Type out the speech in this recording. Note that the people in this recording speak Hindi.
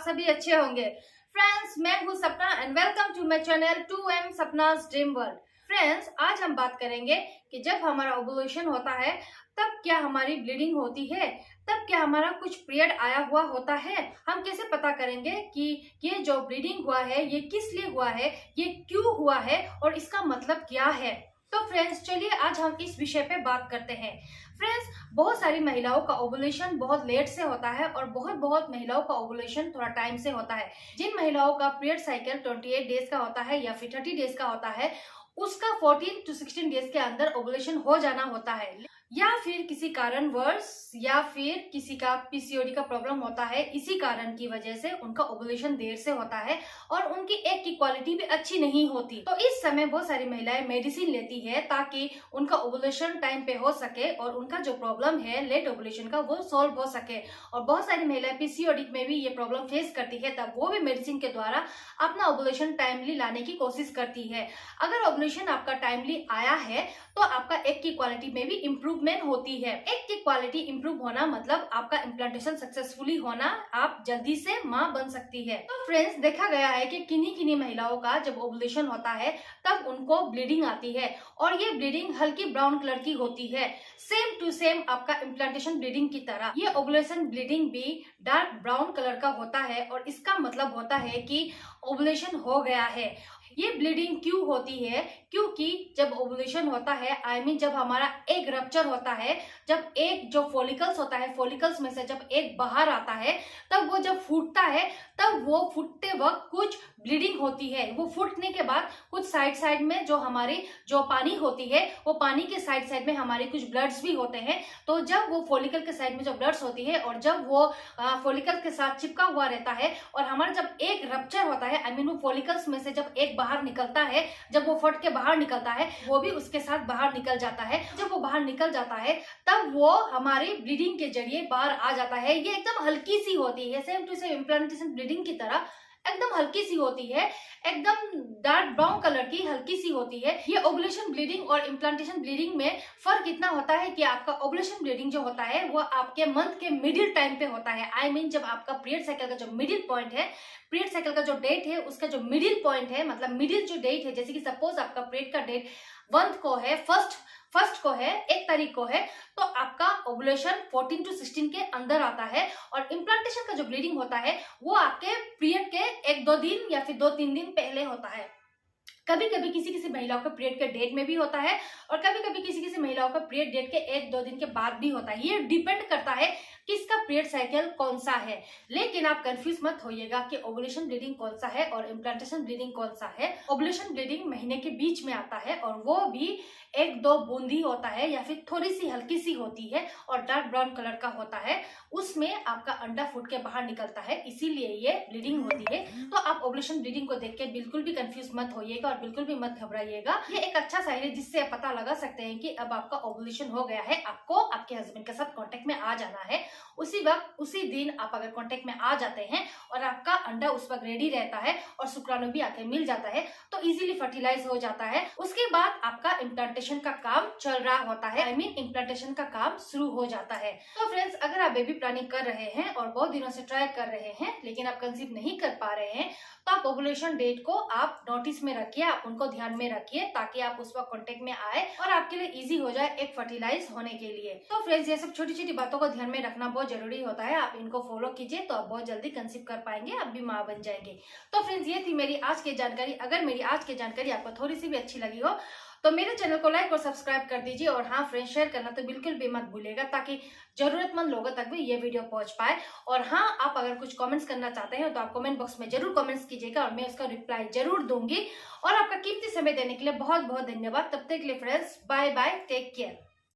आप सभी अच्छे होंगे। फ्रेंड्स, मैं हूँ Sapna and welcome to my channel 2M Sapna's dream world. Friends, आज हम बात करेंगे कि जब हमारा ओवुलेशन होता है तब क्या हमारी ब्लीडिंग होती है, तब क्या हमारा कुछ पीरियड आया हुआ होता है। हम कैसे पता करेंगे कि ये जो ब्लीडिंग हुआ है ये किस लिए हुआ है, ये क्यों हुआ है और इसका मतलब क्या है। तो फ्रेंड्स, चलिए आज हम इस विषय पे बात करते हैं। फ्रेंड्स, बहुत सारी महिलाओं का ओवुलेशन बहुत लेट से होता है और बहुत महिलाओं का ओवुलेशन थोड़ा टाइम से होता है। जिन महिलाओं का पीरियड साइकिल 28 डेज का होता है या फिर 30 डेज का होता है, उसका 14 to 16 डेज के अंदर ओवुलेशन हो जाना होता है, या फिर किसी कारणवश या फिर किसी का पीसीओडी का प्रॉब्लम होता है, इसी कारण की वजह से उनका ओवुलेशन देर से होता है और उनकी एग की क्वालिटी भी अच्छी नहीं होती। तो इस समय बहुत सारी महिलाएं मेडिसिन लेती है ताकि उनका ओवुलेशन टाइम पे हो सके और उनका जो प्रॉब्लम है लेट ओवुलेशन का वो सॉल्व हो सके। और बहुत सारी महिलाएं पीसीओडी में भी ये प्रॉब्लम फेस करती है, तब वो भी मेडिसिन के द्वारा अपना ओवुलेशन टाइमली लाने की कोशिश करती है। अगर ओवुलेशन आपका टाइमली आया है तो आपका एग की क्वालिटी में भी इम्प्रूवमेंट होती है। एग की क्वालिटी इम्प्रूव होना मतलब आपका इम्प्लांटेशन सक्सेसफुली होना, आप जल्दी से माँ बन सकती है। तो फ्रेंड्स, देखा गया है कि किन्हीं महिलाओं का जब ओवुलेशन होता है तब उनको ब्लीडिंग आती है और ये ब्लीडिंग हल्की ब्राउन कलर की होती है, सेम टू सेम आपका इम्प्लांटेशन ब्लीडिंग की तरह। ये ओवुलेशन ब्लीडिंग भी डार्क ब्राउन कलर का होता है और इसका मतलब होता है कि ओवुलेशन हो गया है। ये ब्लीडिंग क्यों होती है? क्योंकि जब ओवुलेशन होता है जब हमारा एग रप्चर होता है, जब एग जो फॉलिकल्स होता है, फॉलिकल्स में से जब एग बाहर आता है, तब वो जब फूटता है तब वो फूटते वक्त कुछ ब्लीडिंग होती है। वो फूटने के बाद कुछ साइड में जो हमारी जो पानी होती है, वो पानी के साइड में हमारे कुछ ब्लड्स भी होते हैं। तो जब वो फॉलिकल के साइड में जो ब्लड्स होती है और जब वो फॉलिकल के साथ चिपका हुआ रहता है और हमारा जब एग रप्चर होता है, वो फॉलिकल्स में से जब एग बाहर निकलता है, जब वो फट के बाहर निकलता है, वो भी उसके साथ बाहर निकल जाता है। जब वो बाहर निकल जाता है तब वो हमारी ब्लीडिंग के जरिए बाहर आ जाता है। ये एकदम हल्की सी होती है, same to same implantation bleeding की तरह एकदम हल्की सी होती है, एकदम डार्क ब्राउन कलर की हल्की सी होती है। ये ओवुलेशन ब्लीडिंग और इम्प्लांटेशन ब्लीडिंग में फर्क इतना होता है कि आपका ओवुलेशन ब्लीडिंग जो होता है वो आपके मंथ के मिडिल टाइम पे होता है। जब आपका पीरियड साइकिल का जो मिडिल पॉइंट है, पीरियड साइकिल का जो डेट है, उसका जो मिडिल पॉइंट है, मतलब मिडिल जो डेट है, जैसे कि सपोज आपका पीरियड का डेट 1 को है, फर्स्ट को है, 1 तारीख को है, तो आपका ओवुलेशन 14 to 16 के अंदर आता है। और इम्प्लांटेशन का जो ब्लीडिंग होता है वो आपके पीरियड के 1-2 दिन या फिर 2-3 दिन पहले होता है। कभी कभी किसी महिलाओं का पीरियड के डेट में भी होता है और कभी कभी किसी महिलाओं का पीरियड डेट के 1-2 दिन के बाद भी होता है। ये डिपेंड करता है कि इसका पीरियड साइकिल कौन सा है। लेकिन आप कंफ्यूज मत होइएगा कि ओवुलेशन ब्लीडिंग कौन सा है और इम्प्लांटेशन ब्लीडिंग कौन सा है। ओवुलेशन ब्लीडिंग महीने के बीच में आता है और वो भी 1-2 बूंदी होता है या फिर थोड़ी सी हल्की सी होती है और डार्क ब्राउन कलर का होता है। उसमें आपका अंडा फूट के बाहर निकलता है, इसीलिए ये ब्लीडिंग होती है। तो आप ओवुलेशन ब्लीडिंग को देख के बिल्कुल भी कंफ्यूज मत होइएगा और बिल्कुल भी मत घबराइएगा। ये एक अच्छा साइन है जिससे आप पता लगा सकते हैं कि अब आपका ओवुलेशन हो गया है। आपको आपके हस्बैंड के साथ कांटेक्ट में आ जाना है। उसी वक्त उसी दिन आप अगर कांटेक्ट में आ जाते हैं और आपका अंडा उस वक्त रेडी रहता है और शुक्राणु भी आके मिल जाता है तो इजीली फर्टिलाइज हो जाता है। उसके बाद आपका इम्प्लांटेशन का काम चल रहा होता है, इम्प्लांटेशन का काम शुरू हो जाता है। तो फ्रेंड्स, अगर आप बेबी प्लानिंग कर रहे हैं और बहुत दिनों से ट्राई कर रहे हैं लेकिन आप कंसीव नहीं कर पा रहे हैं, तो आप ओवुलेशन डेट को आप नोटिस में रखिए, आप उनको ध्यान में रखिए ताकि आप उस वक्त कांटेक्ट में आए और आपके लिए इजी हो जाए एक फर्टिलाइज होने के लिए। तो फ्रेंड्स, ये सब छोटी बातों को ध्यान में रखना बहुत जरूरी होता है। आप इनको फॉलो कीजिए तो आप बहुत जल्दी कंसीव कर पाएंगे, आप भी माँ बन जाएंगे। तो फ्रेंड्स, ये थी मेरी आज की जानकारी। अगर मेरी आज की जानकारी आपको थोड़ी सी भी अच्छी लगी हो तो मेरे चैनल को लाइक और सब्सक्राइब कर दीजिए और हाँ फ्रेंड्स, शेयर करना तो बिल्कुल भी मत भूलिएगा ताकि जरूरतमंद लोगों तक भी ये वीडियो पहुंच पाए। और हाँ, आप अगर कुछ कमेंट्स करना चाहते हैं तो आप कमेंट बॉक्स में जरूर कमेंट्स कीजिएगा और मैं उसका रिप्लाई जरूर दूंगी। और आपका कीमती समय देने के लिए बहुत धन्यवाद। तब तक के लिए friends, bye bye, take care.